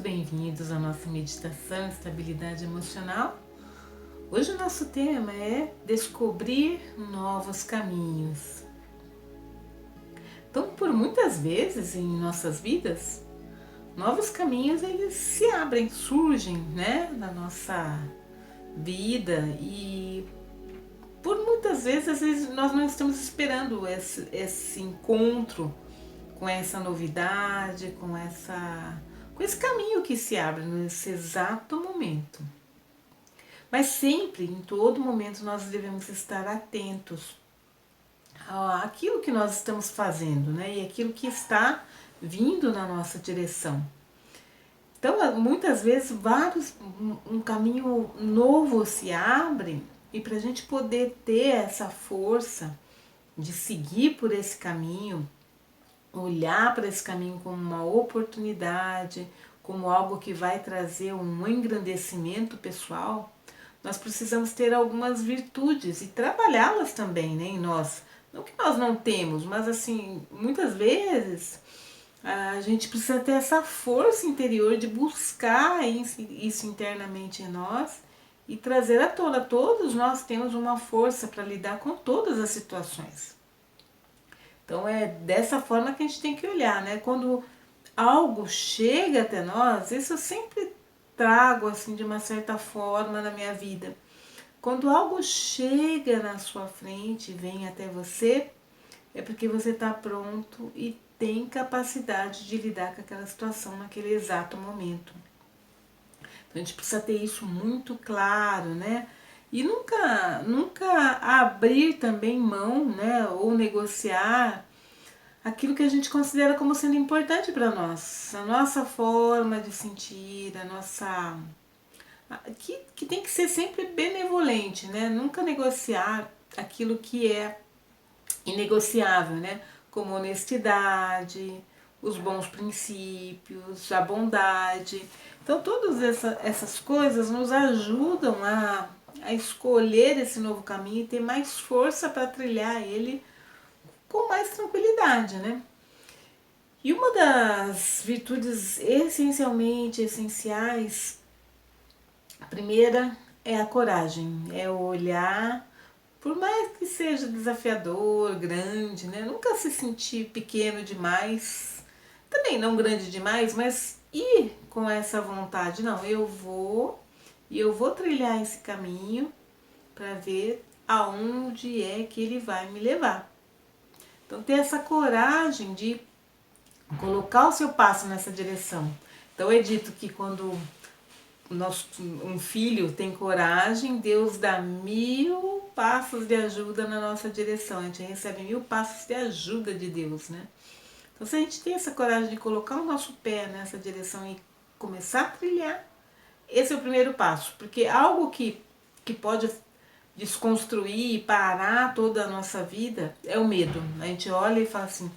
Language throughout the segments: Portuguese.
bem-vindos à nossa meditação estabilidade emocional. Hoje o nosso tema é descobrir novos caminhos. Então, por muitas vezes em nossas vidas, novos caminhos eles se abrem, surgem, na nossa vida e por muitas vezes, às vezes nós não estamos esperando esse encontro com essa novidade, com esse caminho que se abre nesse exato momento. Mas sempre, em todo momento, nós devemos estar atentos àquilo que nós estamos fazendo, e aquilo que está vindo na nossa direção. Então, muitas vezes, um caminho novo se abre e para a gente poder ter essa força de seguir por esse caminho, olhar para esse caminho como uma oportunidade, como algo que vai trazer um engrandecimento pessoal, nós precisamos ter algumas virtudes e trabalhá-las também, em nós. Não que nós não temos, mas assim, muitas vezes a gente precisa ter essa força interior de buscar isso internamente em nós e trazer à tona. Todos nós temos uma força para lidar com todas as situações. Então é dessa forma que a gente tem que olhar, Quando algo chega até nós, isso eu sempre trago assim de uma certa forma na minha vida. Quando algo chega na sua frente, vem até você, é porque você está pronto e tem capacidade de lidar com aquela situação naquele exato momento. Então a gente precisa ter isso muito claro, E nunca abrir também mão, ou negociar aquilo que a gente considera como sendo importante para nós, a nossa forma de sentir, que tem que ser sempre benevolente, Nunca negociar aquilo que é inegociável, Como honestidade, os bons princípios, a bondade. Então todas essas coisas nos ajudam a escolher esse novo caminho e ter mais força para trilhar ele com mais tranquilidade, E uma das virtudes essenciais, a primeira é a coragem, é olhar, por mais que seja desafiador, grande, Nunca se sentir pequeno demais, também não grande demais, mas ir com essa vontade, não, eu vou trilhar esse caminho para ver aonde é que ele vai me levar. Então ter essa coragem de colocar o seu passo nessa direção. Então é dito que quando um filho tem coragem, Deus dá 1000 passos de ajuda na nossa direção. A gente recebe 1000 passos de ajuda de Deus, Então se a gente tem essa coragem de colocar o nosso pé nessa direção e começar a trilhar, esse é o primeiro passo. Porque algo que pode desconstruir e parar toda a nossa vida é o medo. A gente olha e fala assim,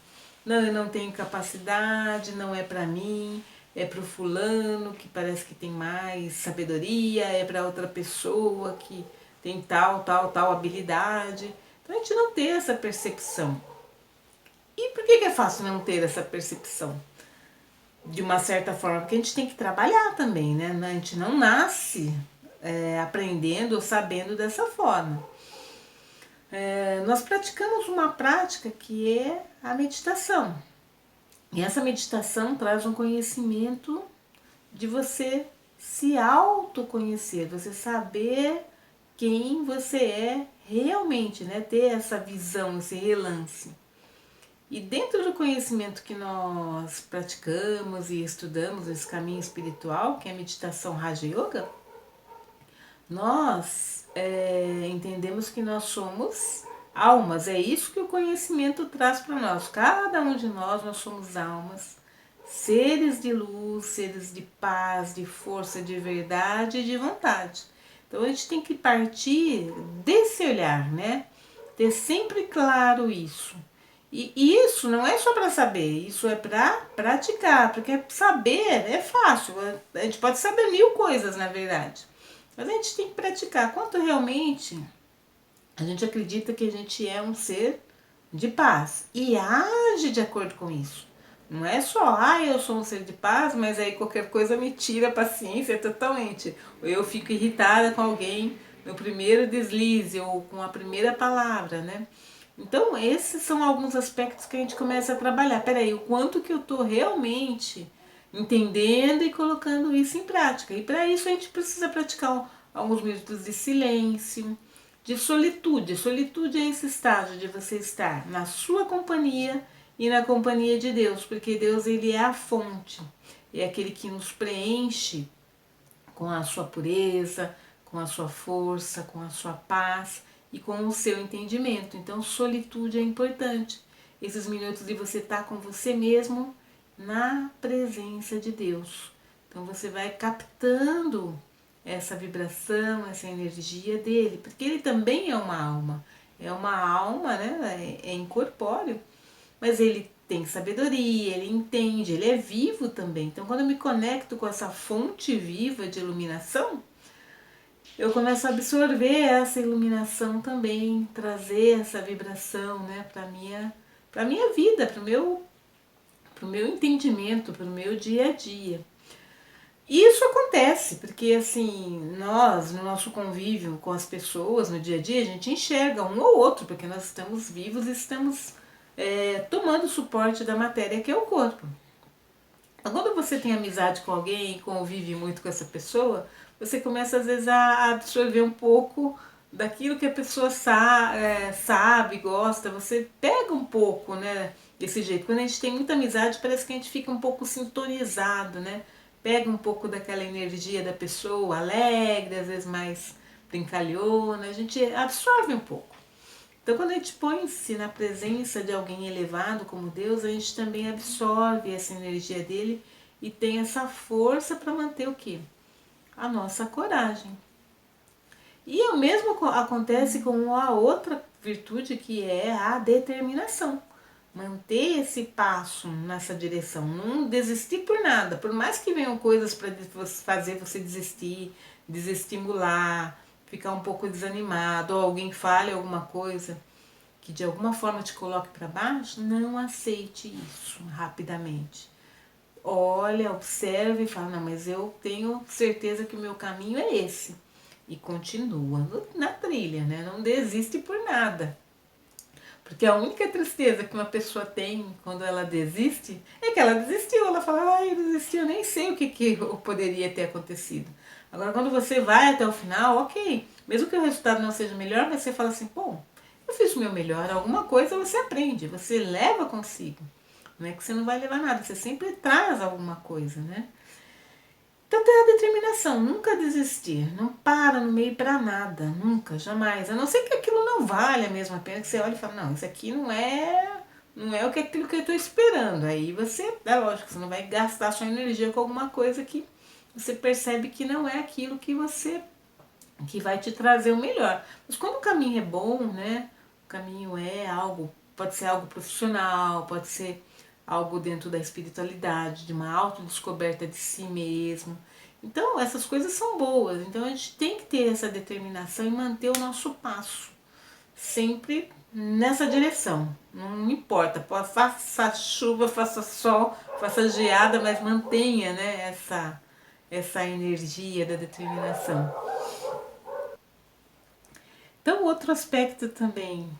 não, eu não tenho capacidade, não é para mim, é para o fulano que parece que tem mais sabedoria, é para outra pessoa que tem tal habilidade. Então a gente não tem essa percepção. E por que é fácil não ter essa percepção? De uma certa forma, porque a gente tem que trabalhar também, A gente não nasce aprendendo ou sabendo dessa forma. Nós praticamos uma prática que é a meditação. E essa meditação traz um conhecimento de você se autoconhecer, você saber quem você é realmente, Ter essa visão, esse relance. E dentro do conhecimento que nós praticamos e estudamos, esse caminho espiritual, que é a meditação Raja Yoga, nós entendemos que nós somos almas, é isso que o conhecimento traz para nós. Cada um de nós somos almas, seres de luz, seres de paz, de força, de verdade e de vontade. Então a gente tem que partir desse olhar, Ter sempre claro isso. E isso não é só para saber, isso é para praticar, porque saber é fácil, a gente pode saber 1000 coisas na verdade. Mas a gente tem que praticar quanto realmente a gente acredita que a gente é um ser de paz e age de acordo com isso. Não é só, eu sou um ser de paz, mas aí qualquer coisa me tira a paciência totalmente. Ou eu fico irritada com alguém no primeiro deslize ou com a primeira palavra, né? Então, esses são alguns aspectos que a gente começa a trabalhar. Peraí, o quanto que eu estou realmente entendendo e colocando isso em prática. E para isso a gente precisa praticar alguns minutos de silêncio, de solitude. Solitude é esse estágio de você estar na sua companhia e na companhia de Deus, porque Deus, ele é a fonte, é aquele que nos preenche com a sua pureza, com a sua força, com a sua paz e com o seu entendimento. Então, solitude é importante. Esses minutos de você estar com você mesmo na presença de Deus. Então, você vai captando essa vibração, essa energia dele, porque ele também é uma alma. É uma alma, né? É incorpóreo, mas ele tem sabedoria, ele entende, ele é vivo também. Então, quando eu me conecto com essa fonte viva de iluminação, eu começo a absorver essa iluminação também, trazer essa vibração, né, para minha vida, pro meu entendimento, pro meu dia a dia. E isso acontece, porque assim, nós, no nosso convívio com as pessoas, no dia a dia, a gente enxerga um ou outro, porque nós estamos vivos e estamos tomando suporte da matéria que é o corpo. Então, quando você tem amizade com alguém e convive muito com essa pessoa, você começa às vezes a absorver um pouco daquilo que a pessoa sabe, gosta, você pega um pouco, né, desse jeito. Quando a gente tem muita amizade, parece que a gente fica um pouco sintonizado, né? Pega um pouco daquela energia da pessoa, alegre, às vezes mais brincalhona, a gente absorve um pouco. Então, quando a gente põe-se na presença de alguém elevado como Deus, a gente também absorve essa energia dele e tem essa força para manter o quê? A nossa coragem. E o mesmo acontece com a outra virtude, que é a determinação. Manter esse passo nessa direção, não desistir por nada, por mais que venham coisas para fazer você desistir, desestimular, ficar um pouco desanimado, ou alguém fale alguma coisa que de alguma forma te coloque para baixo, não aceite isso rapidamente. Olha, observe e fala, não, mas eu tenho certeza que o meu caminho é esse. E continua na trilha, né? Não desiste por nada. Porque a única tristeza que uma pessoa tem quando ela desiste é que ela desistiu. Ela fala, desistiu, eu nem sei o que poderia ter acontecido. Agora, quando você vai até o final, ok. Mesmo que o resultado não seja melhor, você fala assim, bom, eu fiz o meu melhor. Alguma coisa você aprende, você leva consigo. Não é que você não vai levar nada, você sempre traz alguma coisa, né? Então tem a determinação, nunca desistir, não para no meio para nada, nunca, jamais. A não ser que aquilo não vale a mesma pena, que você olha e fala, não, isso aqui não é aquilo que eu estou esperando. Aí você, é lógico, você não vai gastar sua energia com alguma coisa que você percebe que não é aquilo que vai te trazer o melhor. Mas quando o caminho é bom, né? O caminho é algo, pode ser algo profissional, pode ser algo dentro da espiritualidade, de uma autodescoberta de si mesmo. Então, essas coisas são boas. Então, a gente tem que ter essa determinação e manter o nosso passo sempre nessa direção. Não importa, faça chuva, faça sol, faça geada, mas mantenha, né, essa energia da determinação. Então, outro aspecto também,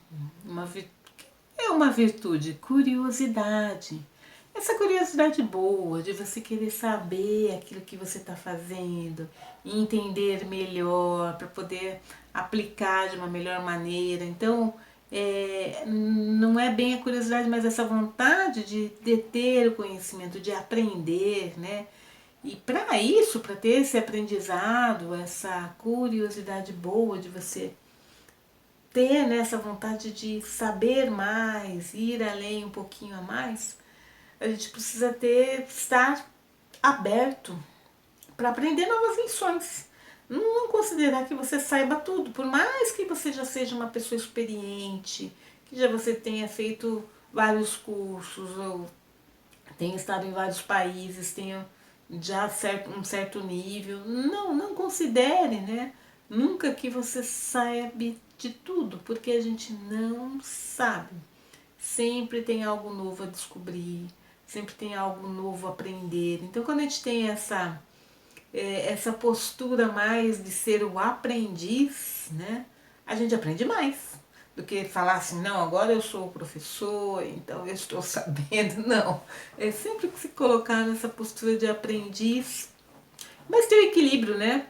é uma virtude, curiosidade. Essa curiosidade boa de você querer saber aquilo que você está fazendo e entender melhor para poder aplicar de uma melhor maneira. Então, não é bem a curiosidade, mas essa vontade de ter o conhecimento, de aprender, né? E para isso, para ter esse aprendizado, essa curiosidade boa de você ter, né, essa vontade de saber mais, ir além um pouquinho a mais, a gente precisa estar aberto para aprender novas lições. Não considerar que você saiba tudo, por mais que você já seja uma pessoa experiente, que já você tenha feito vários cursos, ou tenha estado em vários países, tenha já um certo nível. Não considere, né? Nunca que você saiba de tudo, porque a gente não sabe. Sempre tem algo novo a descobrir, sempre tem algo novo a aprender. Então, quando a gente tem essa postura mais de ser o aprendiz, né, a gente aprende mais do que falar assim, não, agora eu sou o professor, então eu estou sabendo. Não, é sempre se colocar nessa postura de aprendiz, mas ter o equilíbrio, né,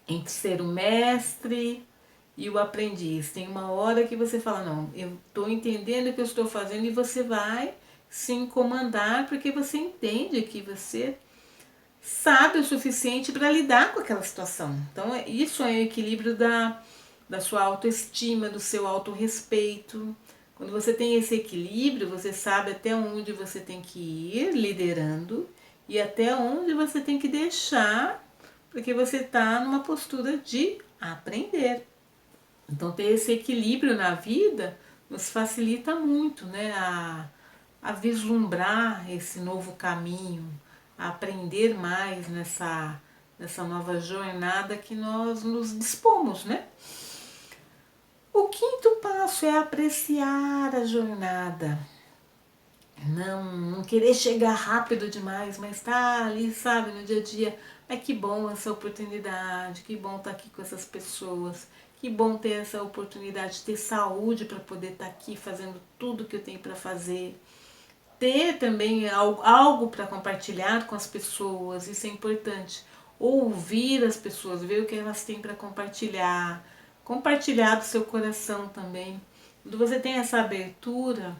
entre ser o mestre e o aprendiz. Tem uma hora que você fala, não, eu estou entendendo o que eu estou fazendo, e você vai se incomodar porque você entende que você sabe o suficiente para lidar com aquela situação. Então, isso é o equilíbrio da sua autoestima, do seu autorrespeito. Quando você tem esse equilíbrio, você sabe até onde você tem que ir liderando e até onde você tem que deixar, porque você está numa postura de aprender. Então, ter esse equilíbrio na vida nos facilita muito, né, a vislumbrar esse novo caminho, a aprender mais nessa nova jornada que nós nos dispomos, né? O quinto passo é apreciar a jornada. Não querer chegar rápido demais, mas estar ali, sabe, no dia a dia. Ai, que bom essa oportunidade, que bom estar aqui com essas pessoas, que bom ter essa oportunidade de ter saúde para poder estar aqui fazendo tudo que eu tenho para fazer. Ter também algo para compartilhar com as pessoas, isso é importante. Ouvir as pessoas, ver o que elas têm para compartilhar, compartilhar do seu coração também. Quando você tem essa abertura,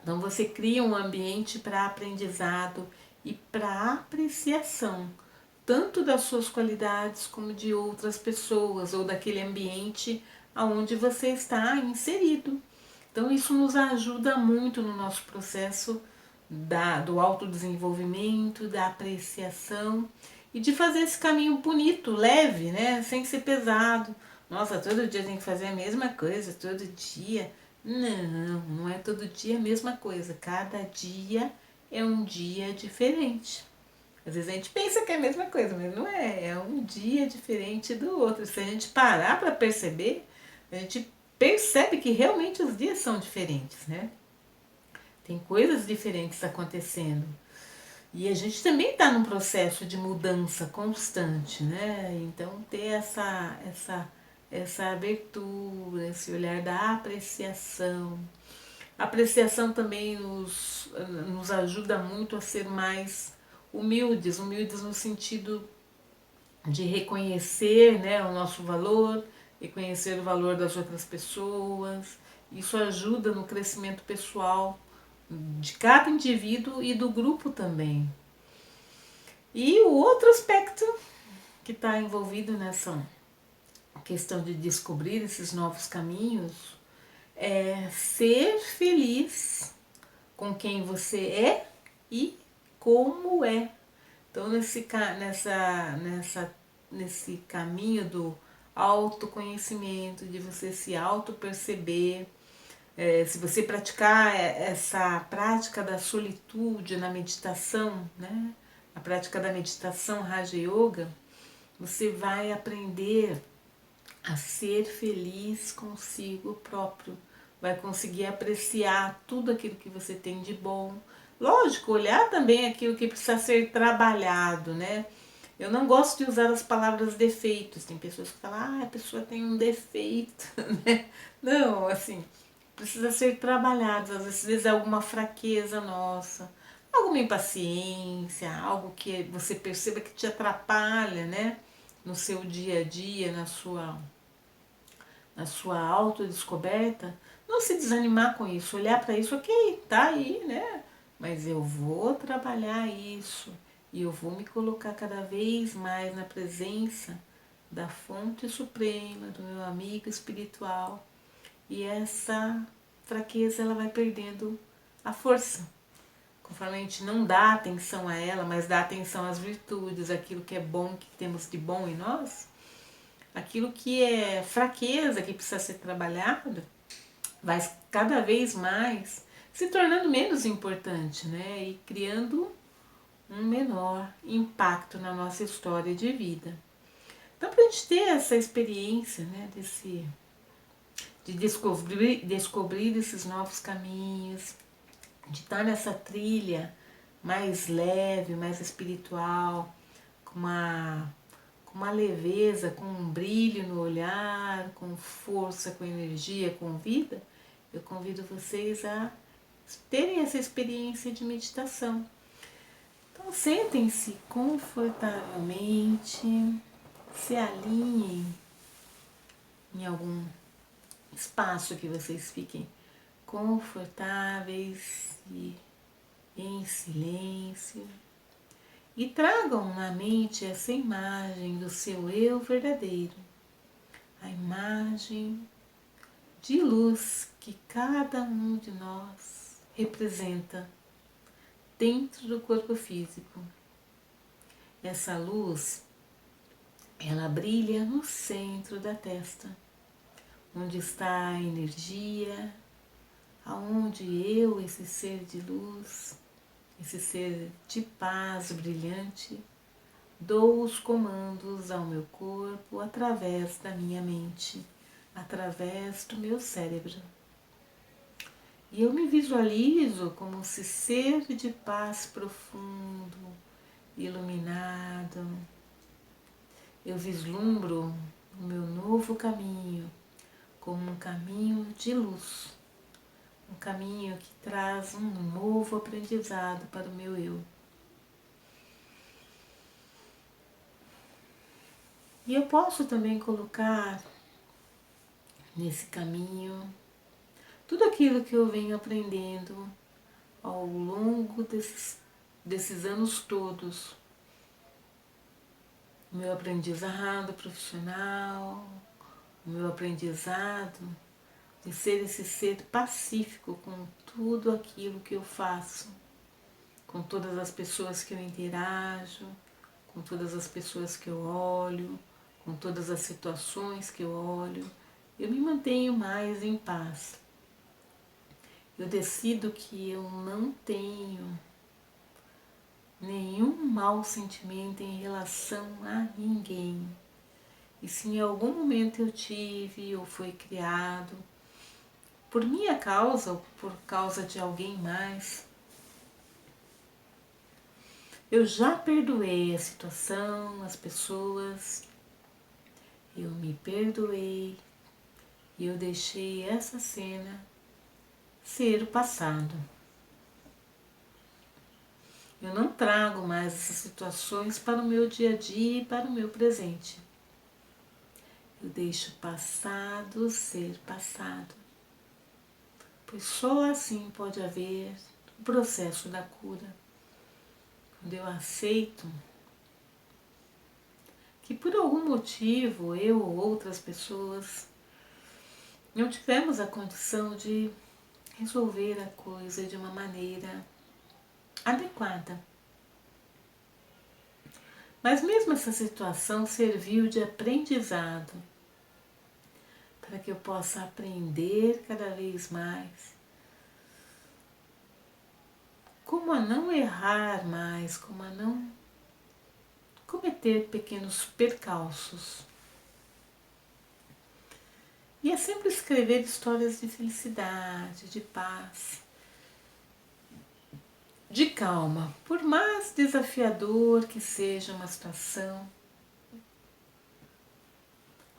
então você cria um ambiente para aprendizado e para apreciação, tanto das suas qualidades como de outras pessoas ou daquele ambiente aonde você está inserido. Então isso nos ajuda muito no nosso processo do autodesenvolvimento, da apreciação e de fazer esse caminho bonito, leve, né? Sem ser pesado. Nossa, todo dia tem que fazer a mesma coisa, todo dia. Não é todo dia a mesma coisa. Cada dia é um dia diferente. Às vezes a gente pensa que é a mesma coisa, mas não é. É um dia diferente do outro. Se a gente parar para perceber, a gente percebe que realmente os dias são diferentes, né? Tem coisas diferentes acontecendo. E a gente também está num processo de mudança constante, né? Então ter essa abertura, esse olhar da apreciação. A apreciação também nos ajuda muito a ser mais humildes no sentido de reconhecer, né, o nosso valor, reconhecer o valor das outras pessoas. Isso ajuda no crescimento pessoal de cada indivíduo e do grupo também. E o outro aspecto que está envolvido nessa questão de descobrir esses novos caminhos é ser feliz com quem você é e como é. Então, nesse caminho do autoconhecimento, de você se auto-perceber, se você praticar essa prática da solitude na meditação, né? A prática da meditação Raja Yoga, você vai aprender a ser feliz consigo próprio, vai conseguir apreciar tudo aquilo que você tem de bom. Lógico, olhar também aquilo que precisa ser trabalhado, né? Eu não gosto de usar as palavras defeitos. Tem pessoas que falam, a pessoa tem um defeito, né? Não, assim, precisa ser trabalhado. Às vezes é alguma fraqueza nossa, alguma impaciência, algo que você perceba que te atrapalha, né? No seu dia a dia, na sua autodescoberta. Não se desanimar com isso, olhar para isso, ok, tá aí, né? Mas eu vou trabalhar isso e eu vou me colocar cada vez mais na presença da fonte suprema, do meu amigo espiritual. E essa fraqueza ela vai perdendo a força. Conforme a gente não dá atenção a ela, mas dá atenção às virtudes, aquilo que é bom, que temos de bom em nós, aquilo que é fraqueza, que precisa ser trabalhado, vai cada vez mais se tornando menos importante, né? E criando um menor impacto na nossa história de vida. Então, para a gente ter essa experiência, né, de descobrir esses novos caminhos, de estar nessa trilha mais leve, mais espiritual, com uma leveza, com um brilho no olhar, com força, com energia, com vida, eu convido vocês a terem essa experiência de meditação. Então sentem-se confortavelmente, se alinhem em algum espaço que vocês fiquem confortáveis e em silêncio. E tragam na mente essa imagem do seu eu verdadeiro, a imagem de luz que cada um de nós representa dentro do corpo físico. Essa luz, ela brilha no centro da testa, onde está a energia, aonde eu, esse ser de luz, esse ser de paz brilhante, dou os comandos ao meu corpo através da minha mente, através do meu cérebro. E eu me visualizo como esse ser de paz profundo, iluminado. Eu vislumbro o meu novo caminho como um caminho de luz, um caminho que traz um novo aprendizado para o meu eu. E eu posso também colocar nesse caminho tudo aquilo que eu venho aprendendo ao longo desses anos todos. O meu aprendizado profissional, o meu aprendizado de ser esse ser pacífico com tudo aquilo que eu faço, com todas as pessoas que eu interajo, com todas as pessoas que eu olho, com todas as situações que eu olho, eu me mantenho mais em paz. Eu decido que eu não tenho nenhum mau sentimento em relação a ninguém. E se em algum momento eu tive ou foi criado por minha causa ou por causa de alguém mais, eu já perdoei a situação, as pessoas, eu me perdoei e eu deixei essa cena ser o passado. Eu não trago mais essas situações para o meu dia a dia e para o meu presente. Eu deixo o passado ser passado, pois só assim pode haver o processo da cura. Quando eu aceito que por algum motivo eu ou outras pessoas não tivemos a condição de resolver a coisa de uma maneira adequada. Mas mesmo essa situação serviu de aprendizado para que eu possa aprender cada vez mais como a não errar mais, como a não cometer pequenos percalços. E é sempre escrever histórias de felicidade, de paz, de calma. Por mais desafiador que seja uma situação,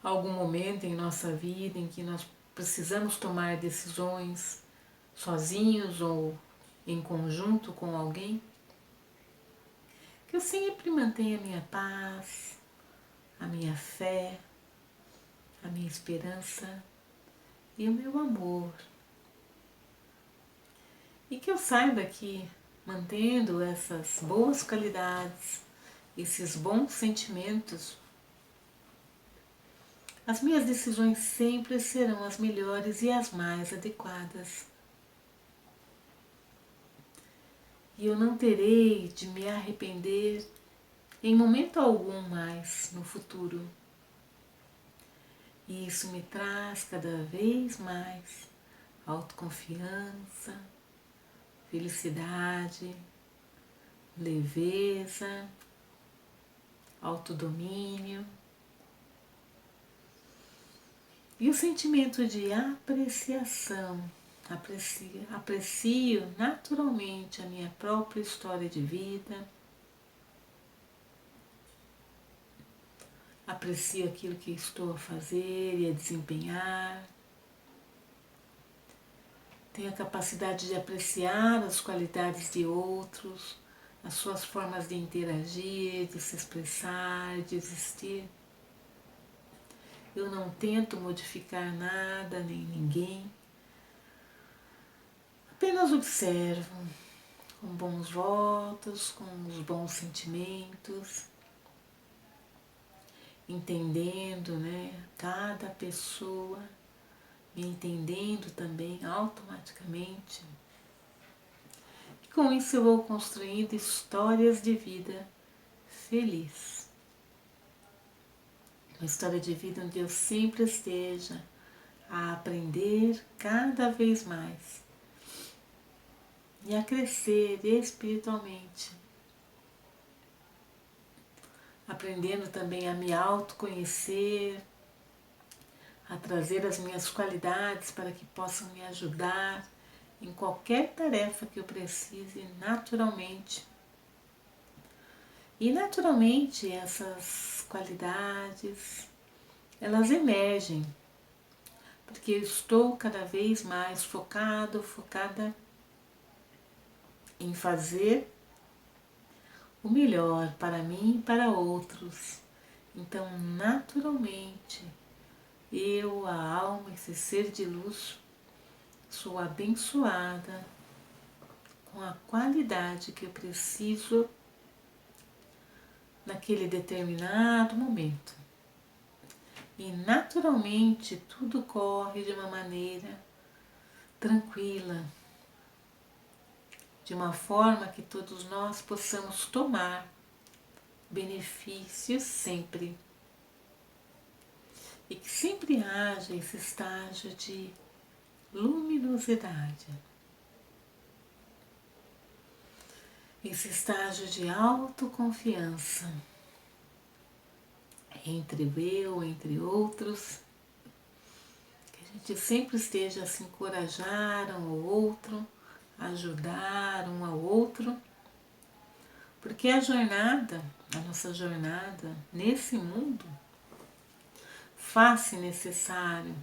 algum momento em nossa vida em que nós precisamos tomar decisões sozinhos ou em conjunto com alguém, que eu sempre mantenha a minha paz, a minha fé, a minha esperança e o meu amor. E que eu saiba que, mantendo essas boas qualidades, esses bons sentimentos, as minhas decisões sempre serão as melhores e as mais adequadas. E eu não terei de me arrepender em momento algum mais no futuro. E isso me traz cada vez mais autoconfiança, felicidade, leveza, autodomínio e o sentimento de apreciação aprecio naturalmente a minha própria história de vida, aprecio aquilo que estou a fazer e a desempenhar, tenho a capacidade de apreciar as qualidades de outros, as suas formas de interagir, de se expressar, de existir. Eu não tento modificar nada nem ninguém, apenas observo com bons votos, com os bons sentimentos, entendendo, cada pessoa, me entendendo também automaticamente. E com isso eu vou construindo histórias de vida feliz. Uma história de vida onde eu sempre esteja a aprender cada vez mais e a crescer espiritualmente, aprendendo também a me autoconhecer, a trazer as minhas qualidades para que possam me ajudar em qualquer tarefa que eu precise naturalmente. E naturalmente essas qualidades, elas emergem, porque eu estou cada vez mais focada em fazer o melhor para mim e para outros. Então, naturalmente, eu, a alma, esse ser de luz, sou abençoada com a qualidade que eu preciso naquele determinado momento. E naturalmente tudo corre de uma maneira tranquila, de uma forma que todos nós possamos tomar benefícios sempre. E que sempre haja esse estágio de luminosidade, esse estágio de autoconfiança entre eu, entre outros, que a gente sempre esteja a se encorajar um ao outro, ajudar um ao outro, porque a nossa jornada nesse mundo, faz-se necessário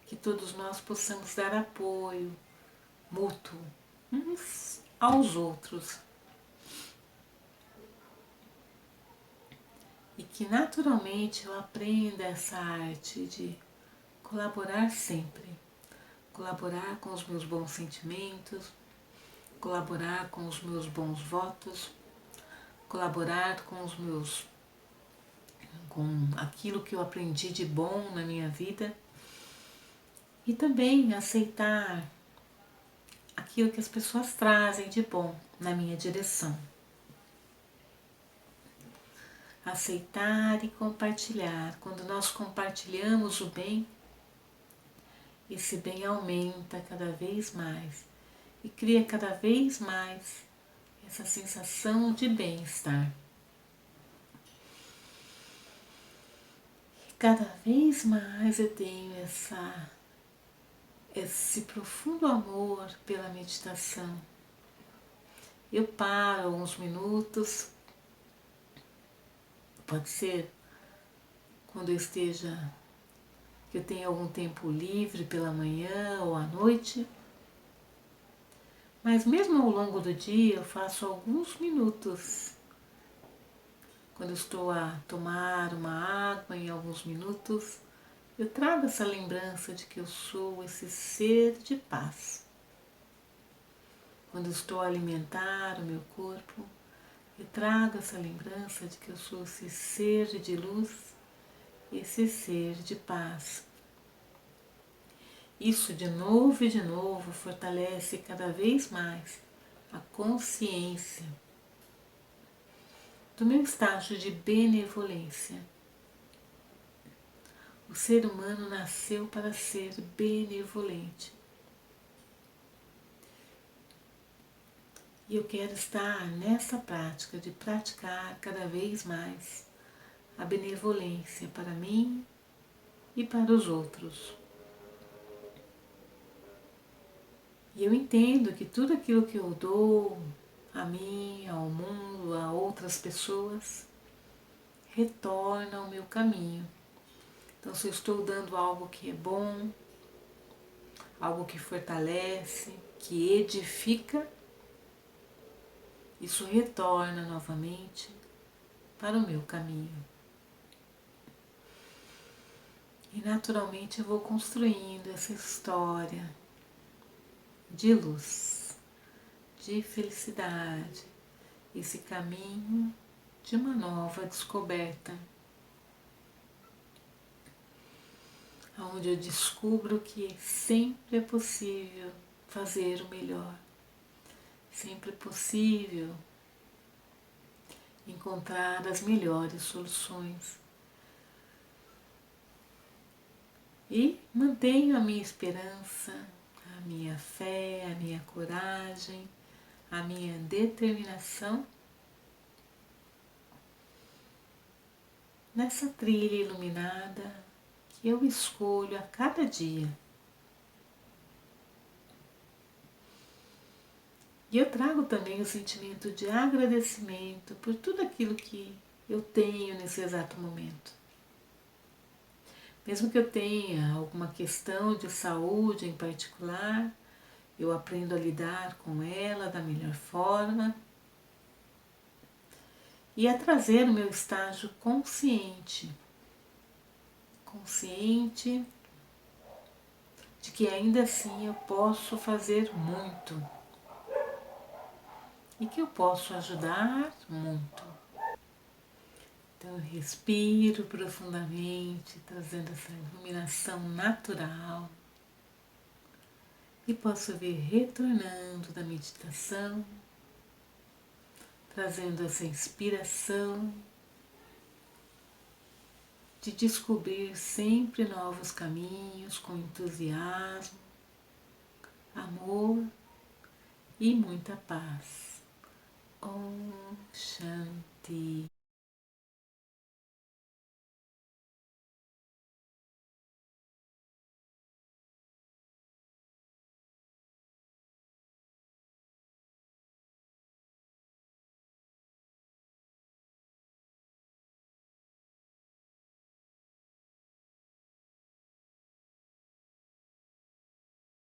que todos nós possamos dar apoio mútuo uns aos outros. E que naturalmente eu aprenda essa arte de colaborar sempre. Colaborar com os meus bons sentimentos, colaborar com os meus bons votos, colaborar com aquilo que eu aprendi de bom na minha vida e também aceitar aquilo que as pessoas trazem de bom na minha direção. Aceitar e compartilhar. Quando nós compartilhamos o bem, esse bem aumenta cada vez mais e cria cada vez mais essa sensação de bem-estar. Cada vez mais eu tenho esse profundo amor pela meditação. Eu paro alguns minutos, pode ser quando que eu tenha algum tempo livre pela manhã ou à noite, mas mesmo ao longo do dia eu faço alguns minutos. Quando eu estou a tomar uma água em alguns minutos, eu trago essa lembrança de que eu sou esse ser de paz. Quando eu estou a alimentar o meu corpo, eu trago essa lembrança de que eu sou esse ser de luz, esse ser de paz. Isso de novo e de novo fortalece cada vez mais a consciência do meu estágio de benevolência. O ser humano nasceu para ser benevolente. E eu quero estar nessa prática de praticar cada vez mais a benevolência para mim e para os outros. E eu entendo que tudo aquilo que eu dou a mim, ao mundo, a outras pessoas, retorna ao meu caminho. Então, se eu estou dando algo que é bom, algo que fortalece, que edifica, isso retorna novamente para o meu caminho. E naturalmente eu vou construindo essa história de luz, de felicidade, esse caminho de uma nova descoberta, onde eu descubro que sempre é possível fazer o melhor, sempre é possível encontrar as melhores soluções. E mantenho a minha esperança, a minha fé, a minha coragem, a minha determinação nessa trilha iluminada que eu escolho a cada dia. E eu trago também o sentimento de agradecimento por tudo aquilo que eu tenho nesse exato momento. Mesmo que eu tenha alguma questão de saúde em particular, eu aprendo a lidar com ela da melhor forma e a trazer o meu estágio consciente de que ainda assim eu posso fazer muito e que eu posso ajudar muito. Então eu respiro profundamente, trazendo essa iluminação natural e posso vir retornando da meditação, trazendo essa inspiração de descobrir sempre novos caminhos com entusiasmo, amor e muita paz. Om Shanti.